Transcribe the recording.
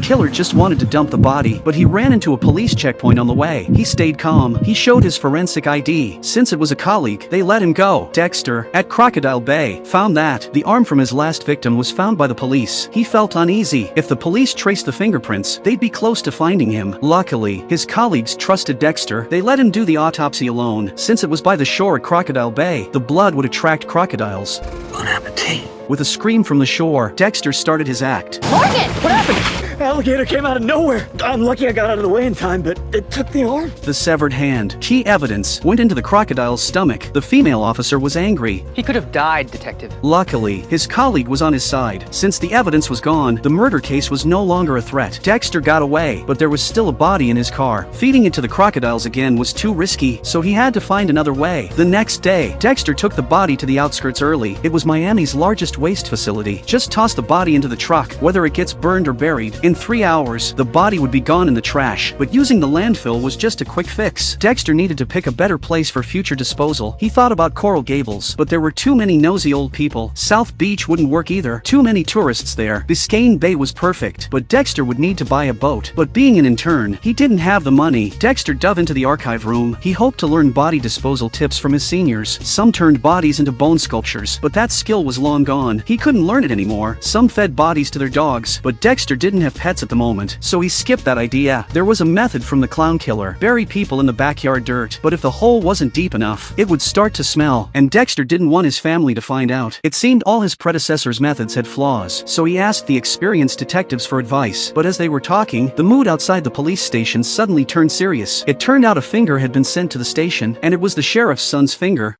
killer just wanted to dump the body, but he ran into a police checkpoint on the way. He stayed calm. He showed his forensic ID. Since it was a colleague, they let him go. Dexter, at Crocodile Bay, found that the arm from his last victim was found by the police. He felt uneasy. If the police traced the fingerprints, they'd be close to finding him. Luckily, his colleagues trusted Dexter. They let him do the autopsy alone. Since it was by the shore at Crocodile Bay, the blood would attract crocodiles. Bon appetit. With a scream from the shore, Dexter started his act. Morgan! What happened? Alligator came out of nowhere. I'm lucky I got out of the way in time, but it took the arm. The severed hand, key evidence, went into the crocodile's stomach. The female officer was angry. He could have died, Detective. Luckily, his colleague was on his side. Since the evidence was gone, the murder case was no longer a threat. Dexter got away, but there was still a body in his car. Feeding it to the crocodiles again was too risky, so he had to find another way. The next day, Dexter took the body to the outskirts early. It was Miami's largest waste facility. Just toss the body into the truck, whether it gets burned or buried. In 3 hours, the body would be gone in the trash, but using the landfill was just a quick fix. Dexter needed to pick a better place for future disposal. He thought about Coral Gables, but there were too many nosy old people. South Beach wouldn't work either. Too many tourists there. Biscayne Bay was perfect, but Dexter would need to buy a boat. But being an intern, he didn't have the money. Dexter dove into the archive room. He hoped to learn body disposal tips from his seniors. Some turned bodies into bone sculptures, but that skill was long gone. He couldn't learn it anymore. Some fed bodies to their dogs, but Dexter didn't have pets at the moment, so he skipped that idea. There was a method from the clown killer. Bury people in the backyard dirt, but if the hole wasn't deep enough, it would start to smell, and Dexter didn't want his family to find out. It seemed all his predecessors' methods had flaws, so he asked the experienced detectives for advice. But as they were talking, the mood outside the police station suddenly turned serious. It turned out a finger had been sent to the station, and it was the sheriff's son's finger.